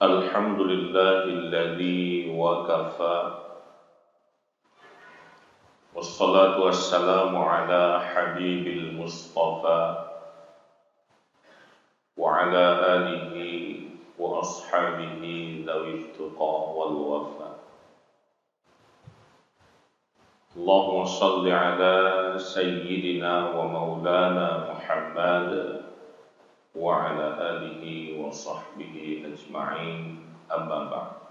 Alhamdulillahilladzi wa kafa. Wassalatu wassalamu ala habibil mustafa wa ala alihi wa ashabihi dhawit tuqa wal wafa. Allahumma salli ala sayyidina wa maulana Muhammad wa ala alihi wa sahbihi ajma'in, amma ba'd.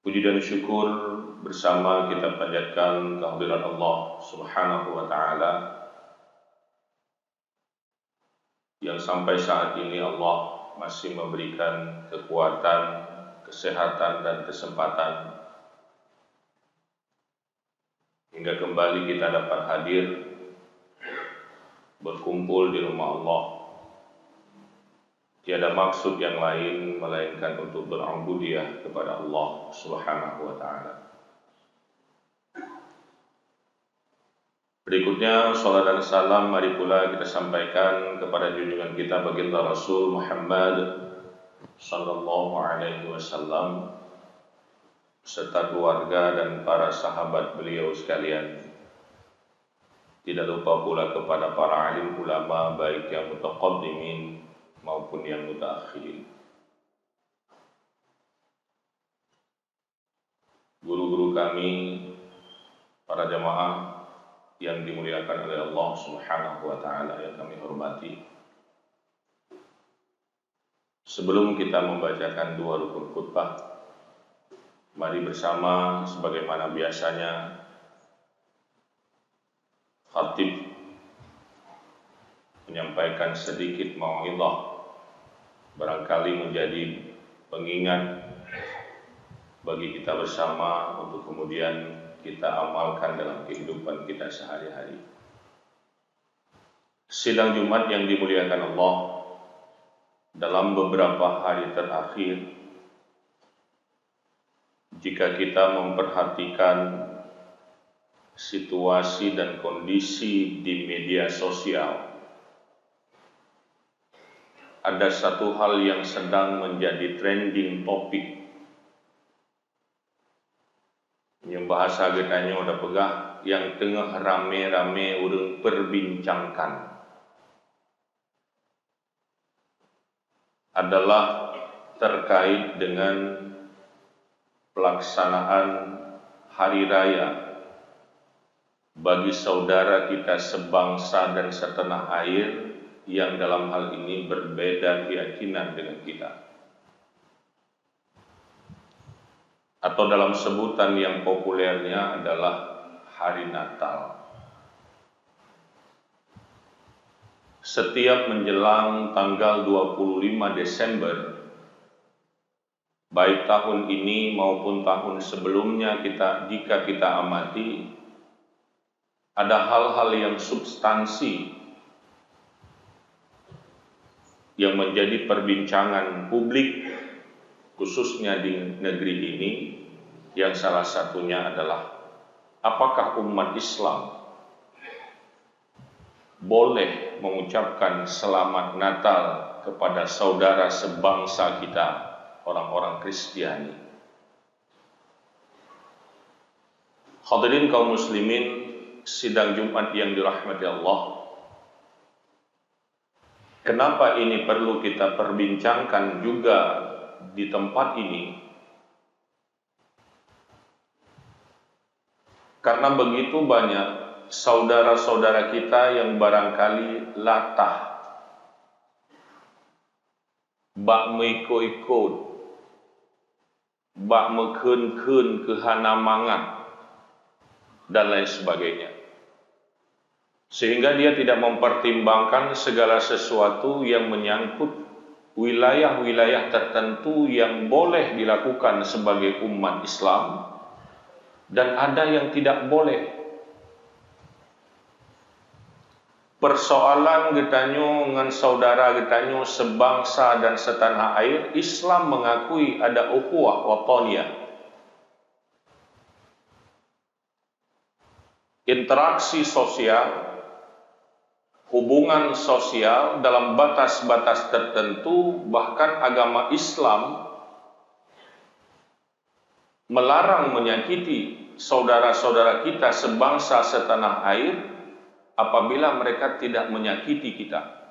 Puji dan syukur bersama kita panjatkan kehadirat Allah Subhanahu wa ta'ala yang sampai saat ini Allah masih memberikan kekuatan, kesehatan dan kesempatan hingga kembali kita dapat hadir berkumpul di rumah Allah. Tiada maksud yang lain melainkan untuk berubudiyah kepada Allah Subhanahu wa ta'ala. Berikutnya salat dan salam mari pula kita sampaikan kepada junjungan kita baginda Rasul Muhammad sallallahu alaihi wasallam serta keluarga dan para sahabat beliau sekalian. Tidak lupa pula kepada para alim ulama baik yang mutaqaddimin maupun yang mutaakhirin. Guru-guru kami, para jamaah yang dimuliakan oleh Allah Subhanahu wa ta'ala yang kami hormati. Sebelum kita membacakan dua rukun khutbah, mari bersama sebagaimana biasanya khatib menyampaikan sedikit mau'izah, barangkali menjadi pengingat bagi kita bersama untuk kemudian kita amalkan dalam kehidupan kita sehari-hari. Sidang Jumat yang dimuliakan Allah, dalam beberapa hari terakhir, jika kita memperhatikan situasi dan kondisi di media sosial, ada satu hal yang sedang menjadi trending topik. Yang bahasa getanya udah pegah, yang tengah rame-rame urang perbincangkan adalah terkait dengan pelaksanaan hari raya bagi saudara kita sebangsa dan setanah air yang dalam hal ini berbeda keyakinan dengan kita, atau dalam sebutan yang populernya adalah Hari Natal. Setiap menjelang tanggal 25 Desember, baik tahun ini maupun tahun sebelumnya, jika kita amati, ada hal-hal yang substansi yang menjadi perbincangan publik khususnya di negeri ini, yang salah satunya adalah apakah umat Islam boleh mengucapkan selamat Natal kepada saudara sebangsa kita, orang-orang Kristiani. Hadirin kaum muslimin sidang Jumat yang dirahmati Allah, kenapa ini perlu kita perbincangkan juga di tempat ini? Karena begitu banyak saudara-saudara kita yang barangkali latah, bak meikut-ikut, bak mekun-kun kehana mangat dan lain sebagainya, sehingga dia tidak mempertimbangkan segala sesuatu yang menyangkut wilayah-wilayah tertentu yang boleh dilakukan sebagai umat Islam dan ada yang tidak boleh. Persoalan getanyo dengan saudara getanyo sebangsa dan setanah air, Islam mengakui ada ukhuwah wataniyah, interaksi sosial, hubungan sosial dalam batas-batas tertentu, bahkan agama Islam melarang menyakiti saudara-saudara kita sebangsa setanah air apabila mereka tidak menyakiti kita.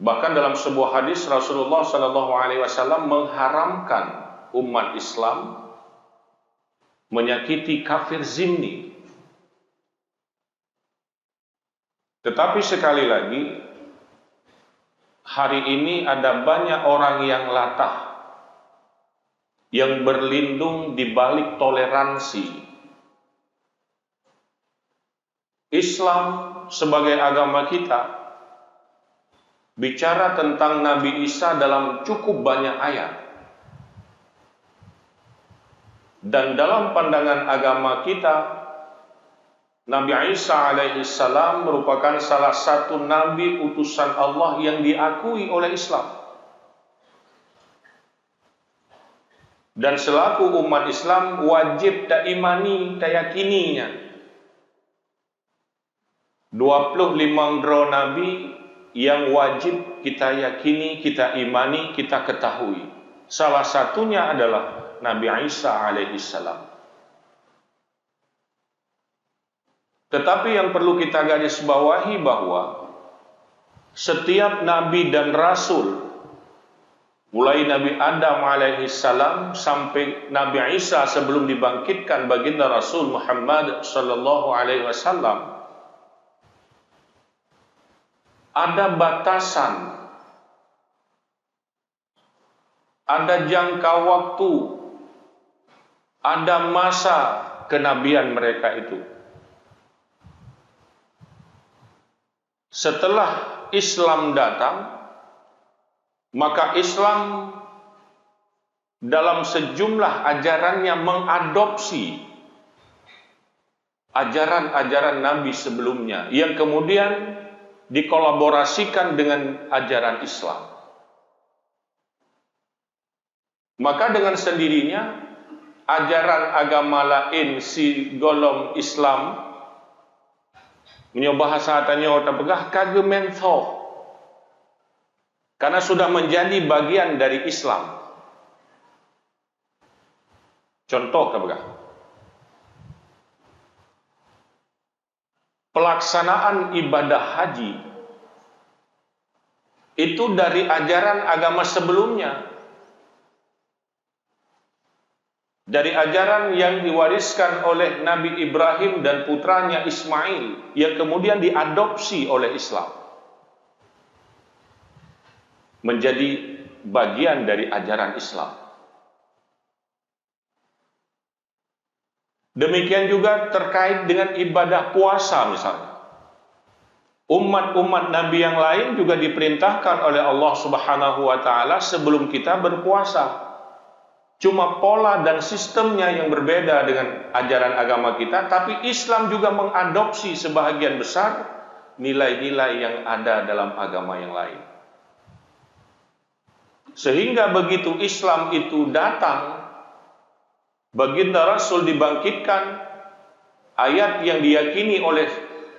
Bahkan dalam sebuah hadis Rasulullah SAW mengharamkan umat Islam menyakiti kafir zimmi. Tetapi sekali lagi, hari ini ada banyak orang yang latah, yang berlindung di balik toleransi. Islam sebagai agama kita bicara tentang Nabi Isa dalam cukup banyak ayat. Dan dalam pandangan agama kita, Nabi Isa alaihissalam merupakan salah satu nabi utusan Allah yang diakui oleh Islam. Dan selaku umat Islam wajib tak imani, tak yakininya. 25 nabi yang wajib kita yakini, kita imani, kita ketahui. Salah satunya adalah Nabi Isa alaihissalam. Tetapi yang perlu kita garis bawahi bahwa setiap nabi dan rasul, mulai Nabi Adam alaihissalam sampai Nabi Isa sebelum dibangkitkan baginda Rasul Muhammad sallallahu alaihi wasallam, ada batasan, ada jangka waktu, ada masa kenabian mereka itu. Setelah Islam datang, maka Islam dalam sejumlah ajarannya mengadopsi ajaran-ajaran Nabi sebelumnya yang kemudian dikolaborasikan dengan ajaran Islam. Maka dengan sendirinya ajaran agama lain si golong Islam menyoba bahasanya otak pegah kagem mentho, karena sudah menjadi bagian dari Islam. Contoh kapegah, pelaksanaan ibadah haji itu dari ajaran agama sebelumnya, dari ajaran yang diwariskan oleh Nabi Ibrahim dan putranya Ismail yang kemudian diadopsi oleh Islam menjadi bagian dari ajaran Islam. Demikian juga terkait dengan ibadah puasa misalnya. Umat-umat Nabi yang lain juga diperintahkan oleh Allah Subhanahu wa taala sebelum kita berpuasa. Cuma pola dan sistemnya yang berbeda dengan ajaran agama kita, tapi Islam juga mengadopsi sebahagian besar nilai-nilai yang ada dalam agama yang lain. Sehingga begitu Islam itu datang, baginda Rasul dibangkitkan, ayat yang diyakini oleh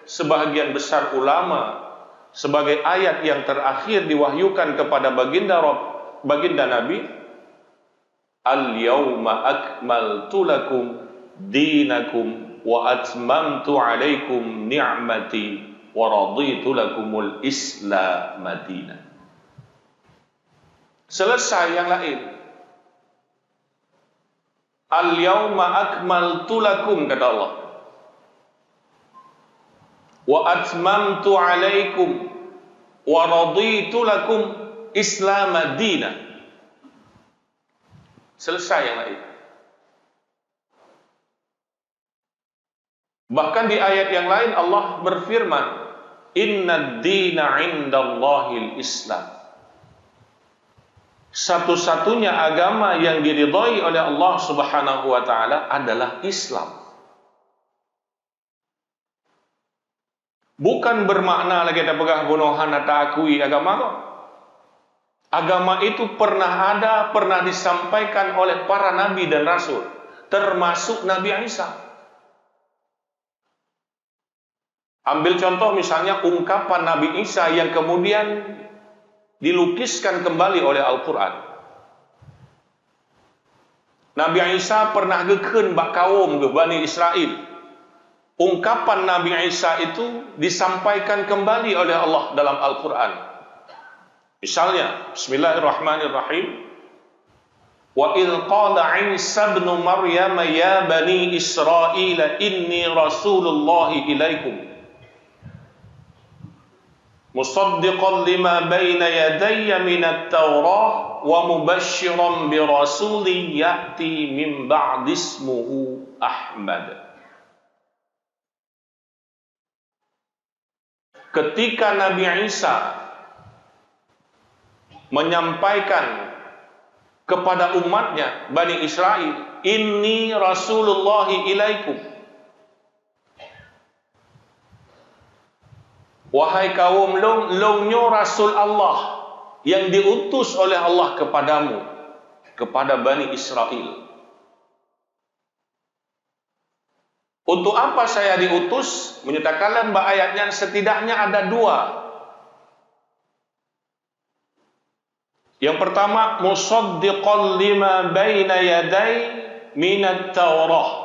sebahagian besar ulama sebagai ayat yang terakhir diwahyukan kepada baginda Nabi, Al-yawma akmaltu lakum dinakum wa atmamtu alaikum ni'mati wa raditu lakumul Islam madina. Selesai yang lain. Al-yawma akmaltu lakum, kata Allah, wa atmamtu alaikum wa raditu lakum Islam madina. Selesai yang lain. Bahkan di ayat yang lain Allah berfirman, Inna ad-dina 'indallahil Islam. Satu-satunya agama yang diridhai oleh Allah Subhanahu wa taala adalah Islam. Bukan bermakna lagi kita pegah bunuhan atau akui agama kok. Agama itu pernah ada, pernah disampaikan oleh para nabi dan rasul, termasuk Nabi Isa. Ambil contoh misalnya ungkapan Nabi Isa yang kemudian dilukiskan kembali oleh Al-Quran. Nabi Isa pernah geken bak kaum ke Bani Israel. Ungkapan Nabi Isa itu disampaikan kembali oleh Allah dalam Al-Quran. Misalnya, Bismillahirrahmanirrahim. Wa idh qala Isa ibn Maryam ya Bani Israel inni Rasulullahi ilaikum musaddiqan lima baina yadayya minat Taurah wa mubasysyiran bi rasulin ya'ti min ba'di ismuhu Ahmad. Ketika Nabi Isa menyampaikan kepada umatnya Bani Israel, inni Rasulullahi ilaikum, wahai kaum longnyo Rasul Allah yang diutus oleh Allah kepadamu, kepada Bani Israel. Untuk apa saya diutus? Menyatakan ayatnya setidaknya ada dua. Yang pertama, musaddiqan lima baina yaday minat Taurah.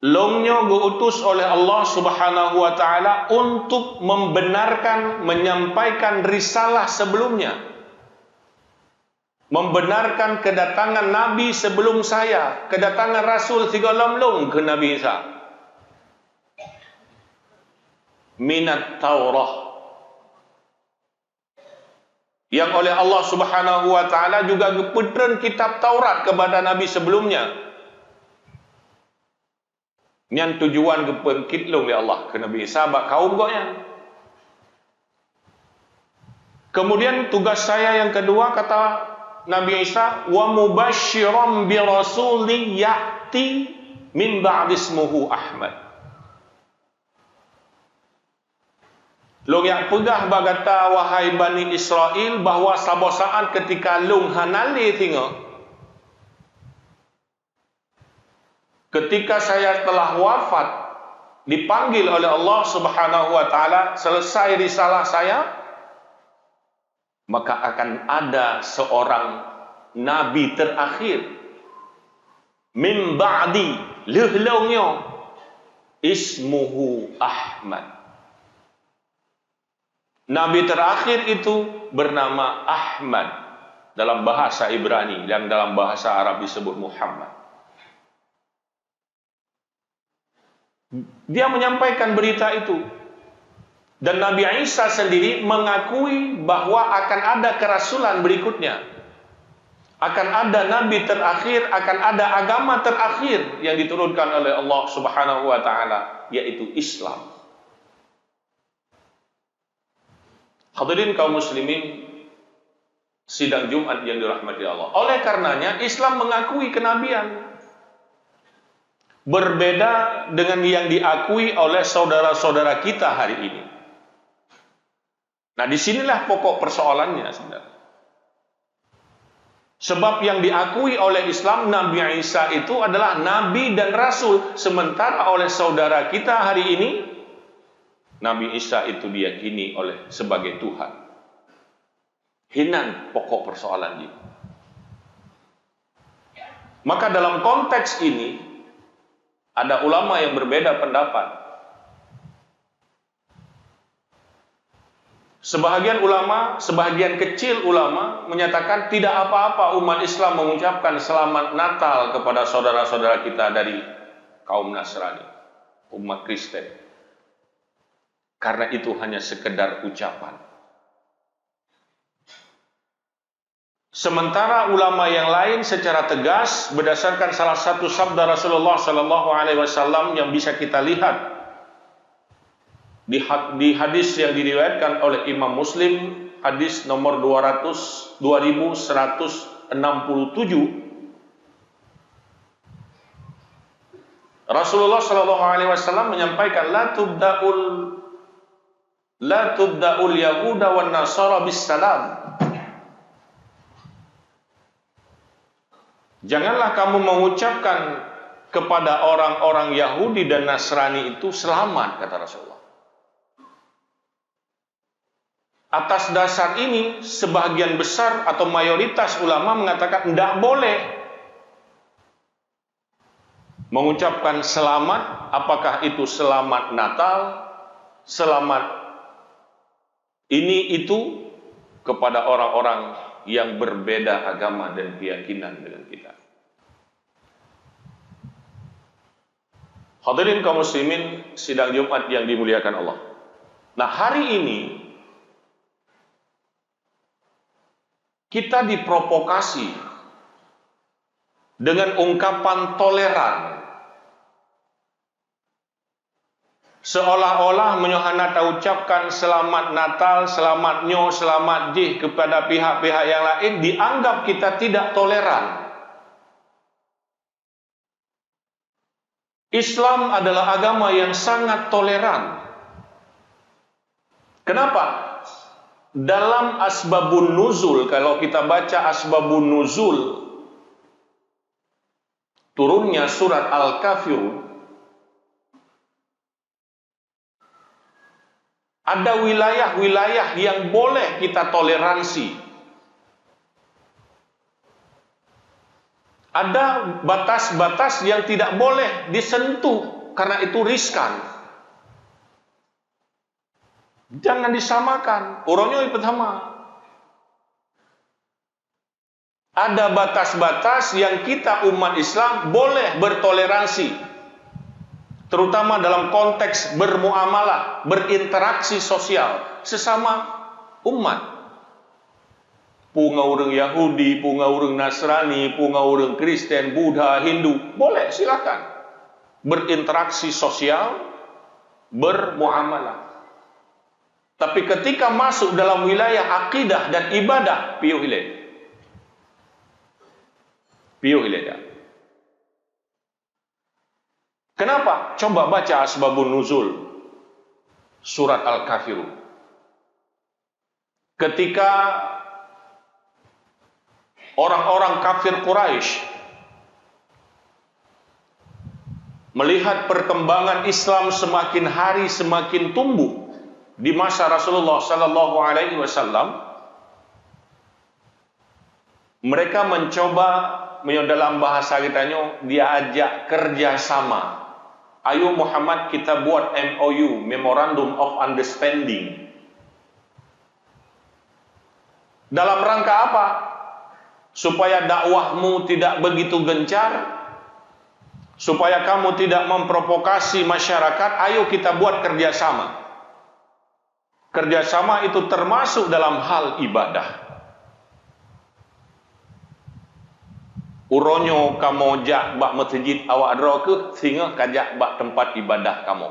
Longnya diutus oleh Allah Subhanahu wa taala untuk membenarkan, menyampaikan risalah sebelumnya. Membenarkan kedatangan Nabi sebelum saya, kedatangan Rasul tiga long ke Nabi Isa. Minat Taurah. Yang oleh Allah Subhanahu wa taala juga gepedren kitab Taurat kepada Nabi sebelumnya. Yang tujuan gepengkit long ya Allah ke Nabi Isa bak kaum goyang. Kemudian tugas saya yang kedua kata Nabi Isa, wa mubasysyiran bi rasulin ya'ti min ba'di ismuhu Ahmad. Long yang pegah bagata wahai Bani Israel bahwa sabosaan ketika long hanali tengok, ketika saya telah wafat, dipanggil oleh Allah Subhanahu wa taala, selesai risalah saya, maka akan ada seorang nabi terakhir min ba'di lehlongnya ismuhu Ahmad. Nabi terakhir itu bernama Ahmad dalam bahasa Ibrani, yang dalam bahasa Arab disebut Muhammad. Dia menyampaikan berita itu. Dan Nabi Isa sendiri mengakui bahwa akan ada kerasulan berikutnya. Akan ada nabi terakhir, akan ada agama terakhir yang diturunkan oleh Allah Subhanahu wa taala, yaitu Islam. Hadirin kaum muslimin sidang Jumat yang dirahmati Allah. Oleh karenanya Islam mengakui kenabian. Berbeda dengan yang diakui oleh saudara-saudara kita hari ini. Nah, disinilah pokok persoalannya, saudara. Sebab yang diakui oleh Islam, Nabi Isa itu adalah Nabi dan Rasul. Sementara oleh saudara kita hari ini, Nabi Isa itu diyakini oleh sebagai Tuhan. Hinan pokok persoalan ini. Maka dalam konteks ini, ada ulama yang berbeda pendapat. Sebahagian ulama, sebahagian kecil ulama menyatakan tidak apa-apa umat Islam mengucapkan selamat Natal kepada saudara-saudara kita dari kaum Nasrani, umat Kristen. Karena itu hanya sekedar ucapan. Sementara ulama yang lain secara tegas berdasarkan salah satu sabda Rasulullah sallallahu alaihi wasallam yang bisa kita lihat di hadis yang diriwayatkan oleh Imam Muslim, hadis nomor 2167, Rasulullah sallallahu alaihi wasallam menyampaikan la tubda'ul yahuda wan nasara bis salam. Janganlah kamu mengucapkan kepada orang-orang Yahudi dan Nasrani itu selamat, kata Rasulullah. Atas dasar ini, sebagian besar atau mayoritas ulama mengatakan tidak boleh mengucapkan selamat, apakah itu selamat Natal, selamat ini itu, kepada orang-orang yang berbeda agama dan keyakinan dengan kita. Hadirin kaum muslimin sidang Jumat yang dimuliakan Allah. Nah, hari ini kita diprovokasi dengan ungkapan toleran, seolah-olah menyohana ucapkan selamat Natal, selamat Nyo, selamat Jih kepada pihak-pihak yang lain, dianggap kita tidak toleran. Islam adalah agama yang sangat toleran. Kenapa? Dalam asbabun nuzul, kalau kita baca asbabun nuzul, turunnya surat Al-Kafirun, ada wilayah-wilayah yang boleh kita toleransi. Ada batas-batas yang tidak boleh disentuh karena itu riskan. Jangan disamakan. Orangnya pertama. Ada batas-batas yang kita umat Islam boleh bertoleransi. Terutama dalam konteks bermuamalah, berinteraksi sosial sesama umat. Punga orang Yahudi, punga orang Nasrani, punga orang Kristen, Buddha, Hindu, boleh, silakan berinteraksi sosial, bermuamalah. Tapi ketika masuk dalam wilayah akidah dan ibadah, piuh hilai. Kenapa? Coba baca asbabun nuzul surat Al-Kafirun. Ketika orang-orang kafir Quraisy melihat perkembangan Islam semakin hari semakin tumbuh di masa Rasulullah sallallahu alaihi wasallam, mereka mencoba, dalam bahasa kitanya, diajak kerjasama. Ayo Muhammad, kita buat MOU, Memorandum of Understanding. Dalam rangka apa? Supaya dakwahmu tidak begitu gencar, supaya kamu tidak memprovokasi masyarakat, ayo kita buat kerjasama. Kerjasama itu termasuk dalam hal ibadah. Uronyo kamu jak bak masjid awak dro ke, sehingga kajak bak tempat ibadah kamu.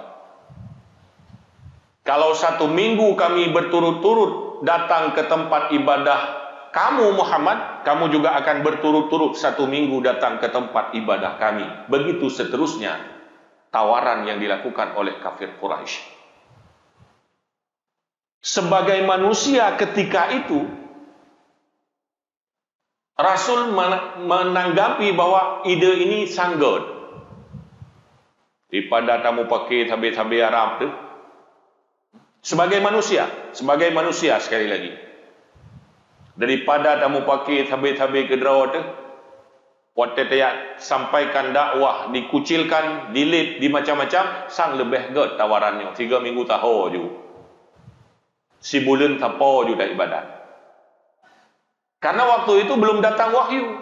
Kalau 1 minggu kami berturut-turut datang ke tempat ibadah kamu Muhammad, kamu juga akan berturut-turut 1 minggu datang ke tempat ibadah kami. Begitu seterusnya tawaran yang dilakukan oleh kafir Quraisy. Sebagai manusia ketika itu, Rasul menanggapi bahwa ide ini sanggut. Daripada kamu pakai tabe-tabe Arab tu, sebagai manusia sekali lagi, daripada kamu pakai tabe-tabe kedra tu, waktu dia sampaikan dakwah dikucilkan, dilit, di macam-macam, sang lebih god tawarannya 3 minggu tahu je. Si bulan tapo juga ibadat. Karena waktu itu belum datang wahyu.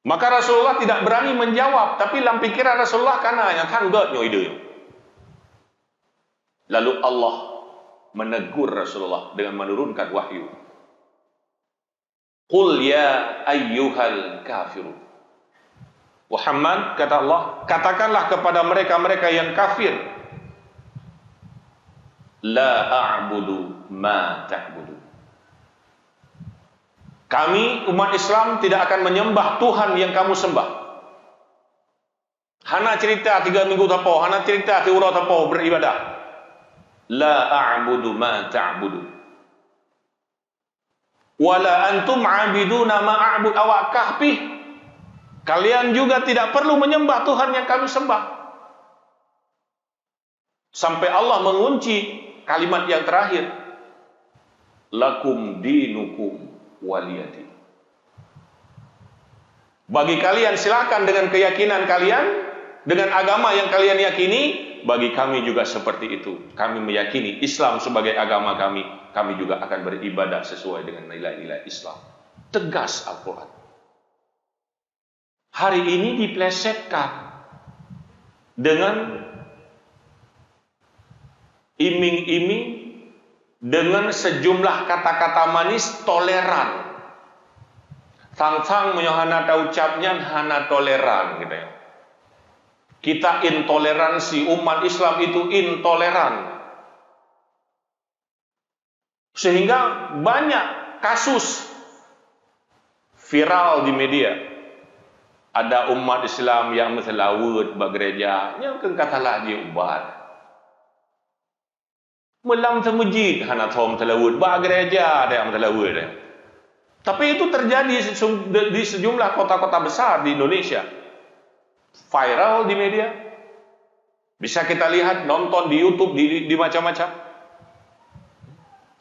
Maka Rasulullah tidak berani menjawab, tapi dalam pikiran Rasulullah karena yang tanggatnya ide. Lalu Allah menegur Rasulullah dengan menurunkan wahyu. Qul ya ayyuhal kafirun. Muhammad, kata Allah, katakanlah kepada mereka-mereka yang kafir, la a'budu ma ta'budu. Kami umat Islam tidak akan menyembah Tuhan yang kamu sembah. Hana cerita 3 minggu tapo, hana cerita 3 urau tapo beribadah. La a'budu ma ta'budu. Wala antum 'abiduna ma a'bud. Awak kahpih Kalian juga tidak perlu menyembah Tuhan yang kami sembah. Sampai Allah mengunci kalimat yang terakhir. Lakum dinukum waliyadin. Bagi kalian silakan dengan keyakinan kalian, dengan agama yang kalian yakini. Bagi kami juga seperti itu. Kami meyakini Islam sebagai agama kami. Kami juga akan beribadah sesuai dengan nilai-nilai Islam. Tegas Al-Quran. Hari ini diplesetkan dengan iming-iming, dengan sejumlah kata-kata manis toleran. Sang-sang hana ucapnya hana toleran gitu ya. Kita intoleransi, umat Islam itu intoleran. Sehingga banyak kasus viral di media. Ada umat Islam yang selawat bagi gereja, yang kata lagi ubat. Melam semujid hana thom selawat bagi gereja ada yang selawat. Tapi itu terjadi di sejumlah kota-kota besar di Indonesia. Viral di media. Bisa kita lihat, nonton di YouTube, di macam-macam.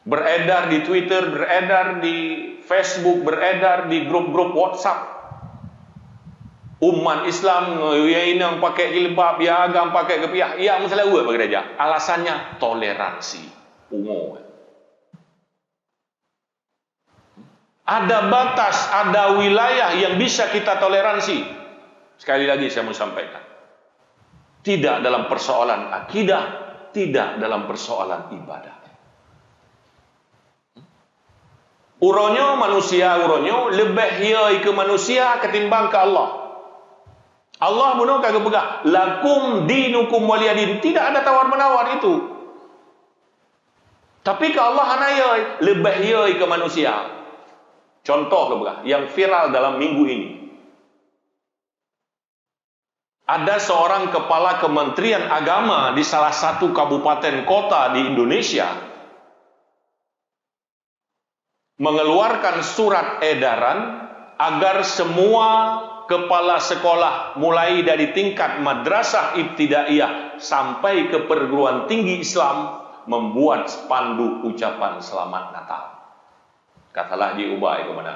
Beredar di Twitter, beredar di Facebook, beredar di grup-grup WhatsApp. Umat Islam yang pakai jilbab, ya agam pakai kepiah, ya masalah bagi gereja. Alasannya toleransi, umum. Ada batas, ada wilayah yang bisa kita toleransi. Sekali lagi saya mau sampaikan. Tidak dalam persoalan akidah, tidak dalam persoalan ibadah. Uronyo manusia, uronyo lebih hiai ke manusia ketimbang ke Allah. Allah bunuh kagak pegah. Lakum dinukum waliyadin. Tidak ada tawar-menawar itu. Tapi ke Allah hanayai lebih hiai ke manusia. Contoh yang viral dalam minggu ini. Ada seorang kepala Kementerian Agama di salah satu kabupaten kota di Indonesia mengeluarkan surat edaran agar semua kepala sekolah mulai dari tingkat madrasah ibtidaiyah sampai ke perguruan tinggi Islam membuat spanduk ucapan selamat Natal. Katalah diubah ke mana?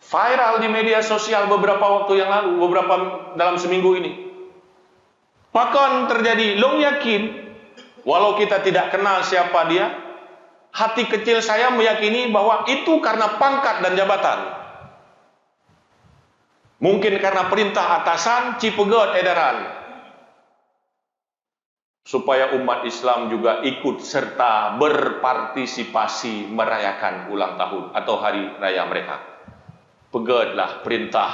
Viral di media sosial beberapa waktu yang lalu, dalam seminggu ini. Pakon terjadi, long yakin, walau kita tidak kenal siapa dia, hati kecil saya meyakini bahwa itu karena pangkat dan jabatan. Mungkin karena perintah atasan, cipegot edaran. Supaya umat Islam juga ikut serta berpartisipasi merayakan ulang tahun atau hari raya mereka. Pegadlah perintah,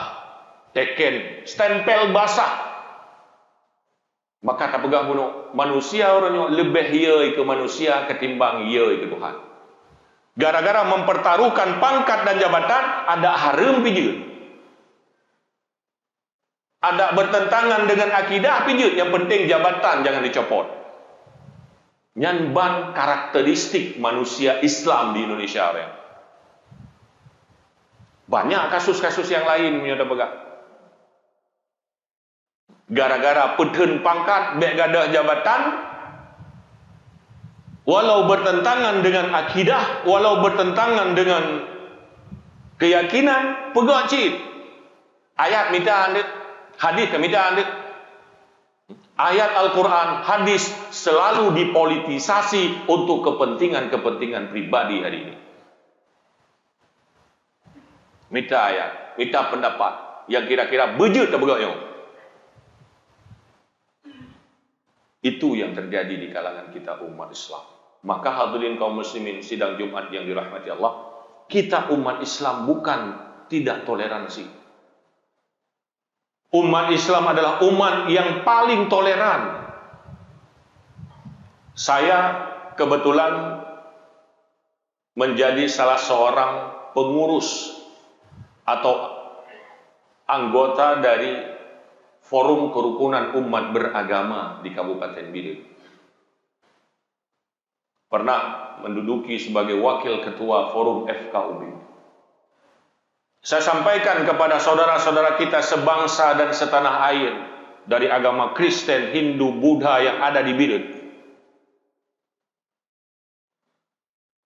teken, stempel basah. Maka tak pegah bunuh manusia orangnya lebih hiai ke manusia ketimbang hiai ke Tuhan. Gara-gara mempertaruhkan pangkat dan jabatan, ada harum pijut. Ada bertentangan dengan akidah pijut. Yang penting jabatan jangan dicopot. Nyanban karakteristik manusia Islam di Indonesia. Banyak kasus-kasus yang lain menyodok pegah. Gara-gara peden pangkat, begadah jabatan, walau bertentangan dengan akidah, walau bertentangan dengan keyakinan, pegak cip. Ayat minta anda, hadis minta anda. Ayat Al-Quran, hadis selalu dipolitisasi untuk kepentingan-kepentingan pribadi hari ini. Minta ayat, minta pendapat yang kira-kira bejut tak pegaknya. Itu yang terjadi di kalangan kita umat Islam. Maka hadirin kaum muslimin sidang Jumat yang dirahmati Allah, kita umat Islam bukan tidak toleransi. Umat Islam adalah umat yang paling toleran. Saya kebetulan menjadi salah seorang pengurus atau anggota dari Forum Kerukunan Umat Beragama di Kabupaten Bidin. Pernah menduduki sebagai wakil ketua Forum FKUB. Saya sampaikan kepada saudara-saudara kita sebangsa dan setanah air dari agama Kristen, Hindu, Buddha yang ada di Biren.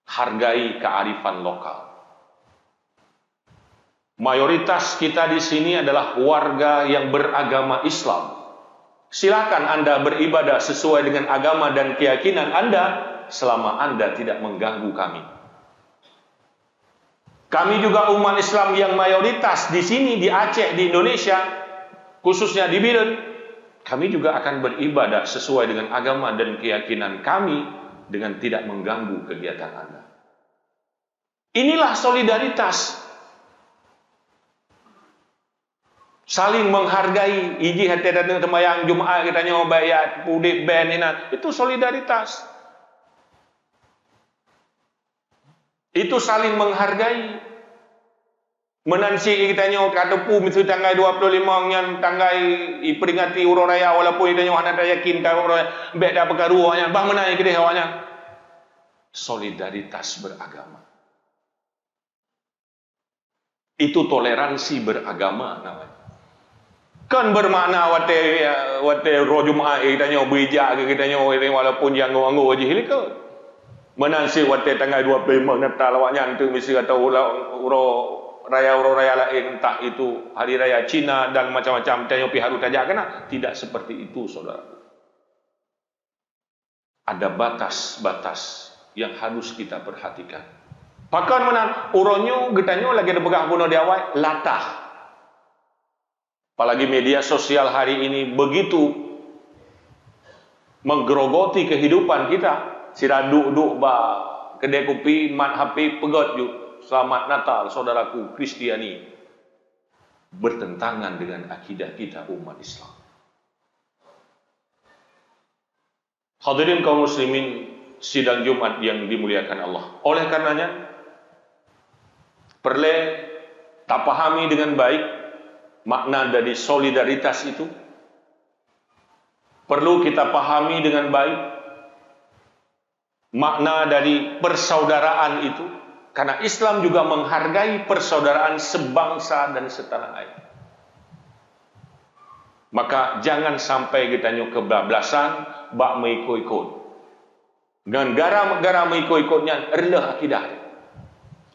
Hargai kearifan lokal. Mayoritas kita di sini adalah warga yang beragama Islam. Silakan Anda beribadah sesuai dengan agama dan keyakinan Anda selama Anda tidak mengganggu kami. Kami juga umat Islam yang mayoritas di sini, di Aceh, di Indonesia, khususnya di Biren, kami juga akan beribadah sesuai dengan agama dan keyakinan kami dengan tidak mengganggu kegiatan Anda. Inilah solidaritas. Saling menghargai. Iji hati datang sembahyang Jumaat kita nyoba ya pudik band ini. Itu solidaritas. Itu saling menghargai. Menansi kita nyoba kadepu misalnya tanggal 25 yang tanggal peringati Uro Raya walaupun kita nyoba ada yakin kalau Uro Raya beda perkaruannya bah menai kita hawanya. Solidaritas beragama. Itu toleransi beragama namanya. Kan bermakna wate roh Jumaat kita nyoba bijak kita nyoba walaupun yang nganggo aja hilik ke. Menansi wate tanggal 25 Natal awaknya tu mesti kata uro raya lain entah itu hari raya Cina dan macam-macam tanya pi haru tajak kena. Tidak seperti itu saudara. Ada batas-batas yang harus kita perhatikan. Pakan menan uronyo getanyo lagi ada begah bunuh di awal latah. Apalagi media sosial hari ini begitu menggerogoti kehidupan kita. Sira duk ba kedai kopi, mat HP pegot juk. Selamat Natal saudaraku Kristiani. Bertentangan dengan akidah kita umat Islam. Hadirin kaum muslimin sidang Jumat yang dimuliakan Allah. Oleh karenanya perlu tak pahami dengan baik makna dari solidaritas itu. Perlu kita pahami dengan baik makna dari persaudaraan itu. Karena Islam juga menghargai persaudaraan sebangsa dan setanah air. Maka jangan sampai kita nyok kebablasan, bak mengikut-ikut. Dengan gara-gara mengikut-ikutnya, rendah akidah.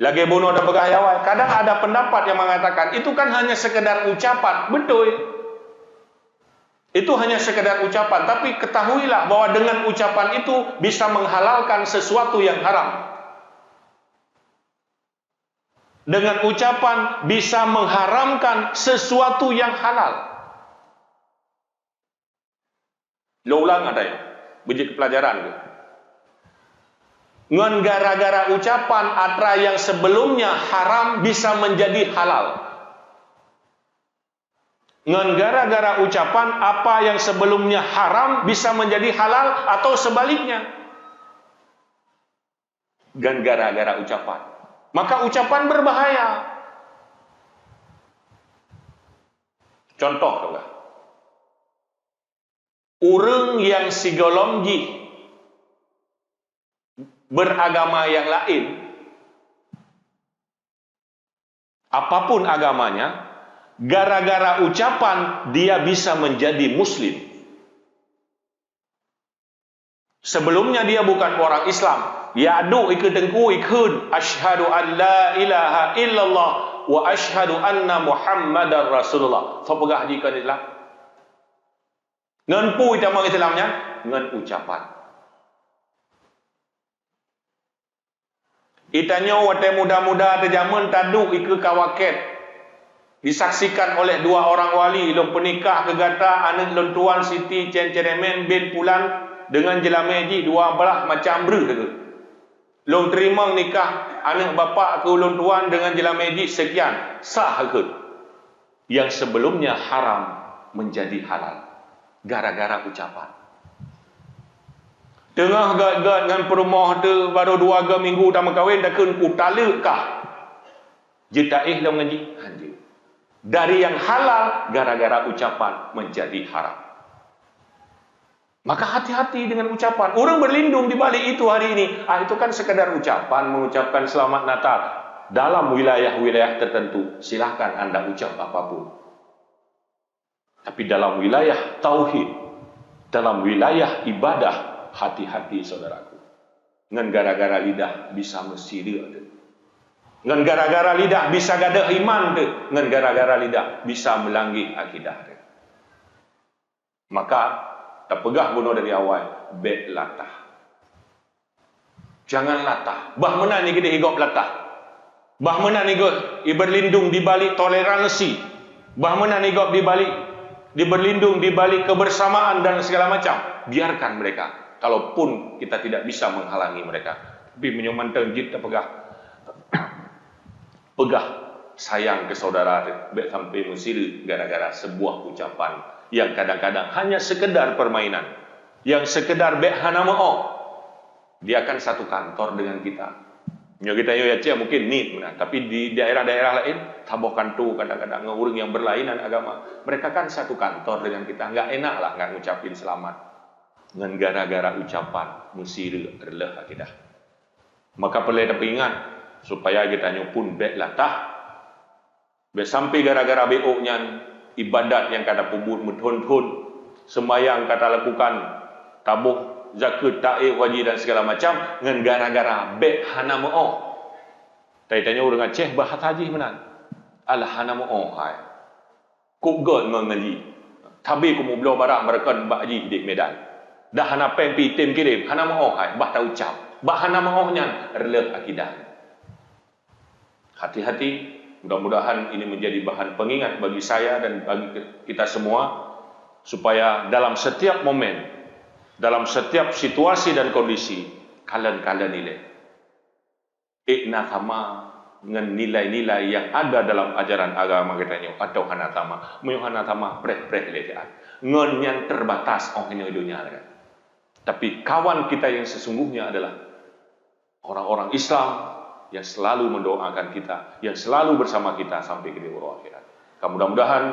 Lagi bunuh dan bergayawai. Kadang ada pendapat yang mengatakan, itu kan hanya sekedar ucapan. Betul. Itu hanya sekedar ucapan. Tapi ketahuilah bahwa dengan ucapan itu bisa menghalalkan sesuatu yang haram. Dengan ucapan bisa mengharamkan sesuatu yang halal. Lo ulang ada ya? Biji pelajaran. Ngan gara-gara ucapan atra yang sebelumnya haram bisa menjadi halal. Ngan gara-gara ucapan apa yang sebelumnya haram bisa menjadi halal atau sebaliknya. Dan gara-gara ucapan. Maka ucapan berbahaya. Contoh lah. Urang yang sigolonggi beragama yang lain, apapun agamanya, gara-gara ucapan dia bisa menjadi muslim. Sebelumnya dia bukan orang Islam. Ya adu ikut dengku ikut asyhadu an la ilaha illallah wa asyhadu anna muhammadar rasulullah. Fapegah jika inilah. Ngan pu kita mang Islamnya ngan ucapan. Itanya wate muda-muda terjaman tadu ikut kawaket. Disaksikan oleh dua orang wali long penikah kegata anak lontuan Siti Cenceremen bin Pulan dengan jelameji dua belah macam ber. Long terima nikah anak bapa ke ulun tuan dengan jelameji sekian sah ke. Yang sebelumnya haram menjadi halal gara-gara ucapan. Tengah gad-gad dengan perumah tu baru 2 minggu dah kahwin dah kun utala kah. Jetaih long ngaji anjing. Dari yang halal gara-gara ucapan menjadi haram. Maka hati-hati dengan ucapan. Orang berlindung di balik itu hari ini. Itu kan sekadar ucapan, mengucapkan selamat Natal. dalam wilayah-wilayah tertentu silahkan Anda ucap apapun. Tapi dalam wilayah tauhid, dalam wilayah ibadah, hati-hati saudaraku. Ngan gara-gara lidah bisa mesiri ada. Ngan gara-gara lidah bisa gadah iman de. Ngan gara-gara lidah bisa melanggi akidah de. Maka tak pegah bunuh dari awal, bet latah. Jangan latah. Bah mana ni kita higop latah. Bah mana ni berlindung di balik toleransi. Bah mana ni berlindung di balik kebersamaan dan segala macam. Biarkan mereka. Kalaupun kita tidak bisa menghalangi mereka. Tapi menyuman tenjit tak pegah. Pegah sayang ke saudara. Bet sampai mesir gara-gara sebuah ucapan. Yang kadang-kadang hanya sekedar permainan. Yang sekedar bet hana mo'o. Dia akan satu kantor dengan kita. Kita ya mungkin ni, tapi di daerah-daerah lain tabokan tu kadang-kadang orang yang berlainan agama. Mereka kan satu kantor dengan kita, enggak enak lah enggak ngucapin selamat. Dengan gara-gara ucapan mesir releh akidah. Maka perlu kita ingat supaya kita nyupun bet latah. Bet sampai gara-gara beoknya ibadat yang kata pubut methun-thun, sembahyang kata lakukan tabuh zakat, ta'i, wajib dan segala macam dengan gara-gara bet hana mo'o. Tanya orang Aceh bahat haji menan. Alah hana mo'o hai. Kuk god mengaji. Tabi ku mu belo barang merekan bak haji di Medan. Dah hana peng pi tim kirim hana mo'o hai. Bah tak ucap. Bah hana mo'o nya releh akidah. Hati-hati. Mudah-mudahan ini menjadi bahan pengingat bagi saya dan bagi kita semua supaya dalam setiap momen, dalam setiap situasi dan kondisi, kalian nilai iknatama dengan nilai-nilai yang ada dalam ajaran agama kita ni atau hanatama, hanatama preh lekat ngon yang terbatas ini dunia kan. Tapi kawan kita yang sesungguhnya adalah orang-orang Islam yang selalu mendoakan kita, yang selalu bersama kita sampai ke di akhirat. Mudah-mudahan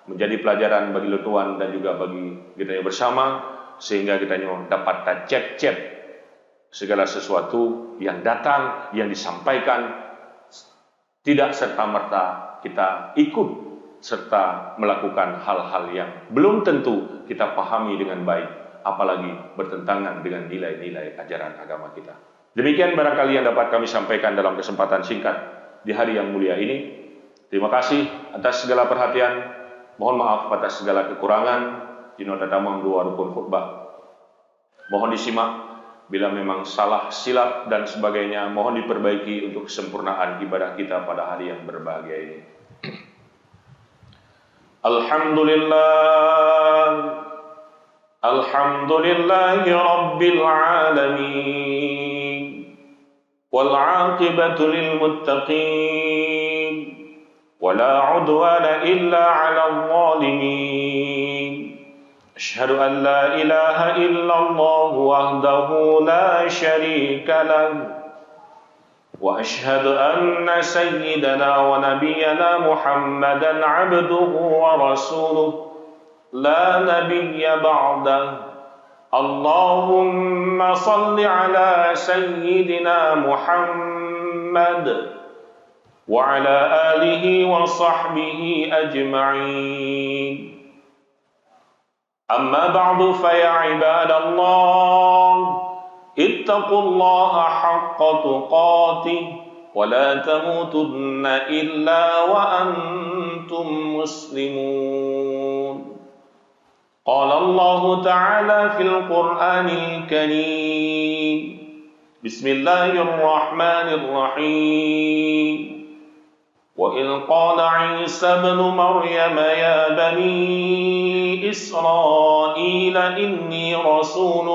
menjadi pelajaran bagi lutuan dan juga bagi kita yang bersama, sehingga kita dapat cek-cek segala sesuatu yang datang, yang disampaikan, tidak serta-merta kita ikut serta melakukan hal-hal yang belum tentu kita pahami dengan baik, apalagi bertentangan dengan nilai-nilai ajaran agama kita. Demikian barangkali yang dapat kami sampaikan dalam kesempatan singkat di hari yang mulia ini. Terima kasih atas segala perhatian. Mohon maaf atas segala kekurangan. Dino tatamam dua rukun khutbah. Mohon disimak bila memang salah, silap dan sebagainya. Mohon diperbaiki untuk kesempurnaan ibadah kita pada hari yang berbahagia ini. Alhamdulillah. Alhamdulillahi Rabbil Alamin. والعاقبة للمتقين ولا عدوان إلا على الظالمين أشهد أن لا إله إلا الله وحده لا شريك له وأشهد أن سيدنا ونبينا محمدا عبده ورسوله لا نبي بعده اللهم صل على سيدنا محمد وعلى آله وصحبه أجمعين أما بعد فيا عباد الله اتقوا الله حق تقاته ولا تموتن إلا وأنتم مسلمون قال الله تعالى في القرآن الكريم بسم الله الرحمن الرحيم وإذ قال عيسى ابن مريم يا بني إسرائيل إني رسول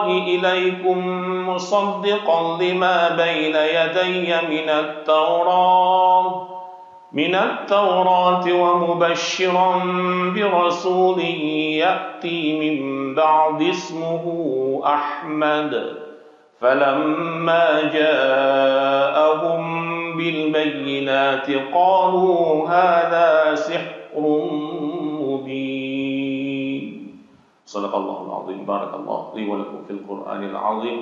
إليكم مصدقا لما بين يدي من التوراة ومبشرا برسول يأتي من بعد اسمه أحمد فلما جاءهم بالبينات قالوا هذا سحر مبين Sadaqallahul azim. Barakallahu li wa lakum fil Qur'anil azim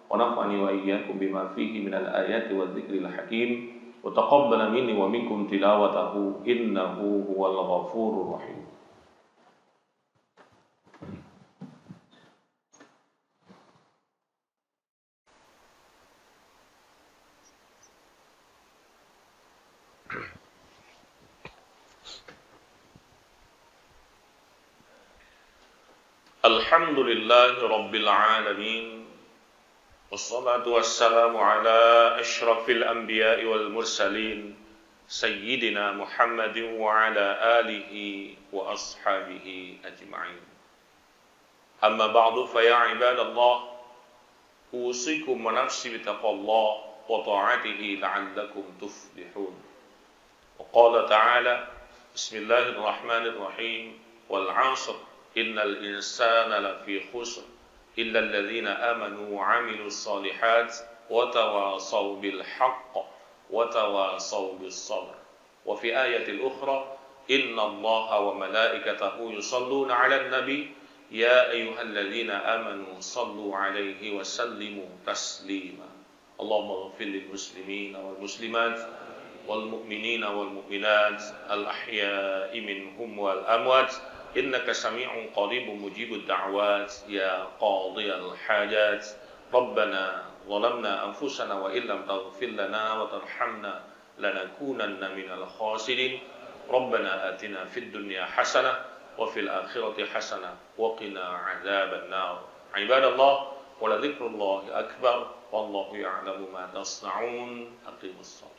wa nafa'ani wa iyyakum bima fihi minal ayati wadh-dhikril hakim wa taqabbala minni wa minkum tilawatahu innahu huwal ghafurur rahim. Alhamdulillahi Rabbil Alamin. Wassalatu wassalamu ala ashrafil anbiya'i wal mursalin Sayyidina Muhammadin wa ala alihi wa ashabihi ajma'in. Amma ba'du fa ya ibadallah, usikum wa nafsi bitaqallah wa ta'atihi la'allakum tuflihun. Wa qala ta'ala, Bismillahirrahmanirrahim, wal 'ashr innal insana lafi khusr illa alladhina amanu wa 'amilus solihat wa tawasaw bil haqq wa tawasaw bis sabr. Wa fi ayatil ukhra innallaha wa malaikatahu yusalluna 'alan nabi ya ayyuhalladzina amanu sallu 'alaihi wa sallimu taslima. Allahumma ighfir lil muslimina wal muslimat wal mu'minina wal mu'minat al ahya'i minhum wal amwat innaka sami'un qaribun mujibud da'wat ya qadiyal hajat. Rabbana zalamna anfusana wa illam taghfir lana wa tarhamna lanakunanna minal khasirin. Rabbana atina fid dunya hasanah wa fil akhirati hasanah wa qina adzaban nar. Ibadallah, wa la dzikrullahi akbar wallahu ya'lamu ma tasna'un. Aqimus shalah.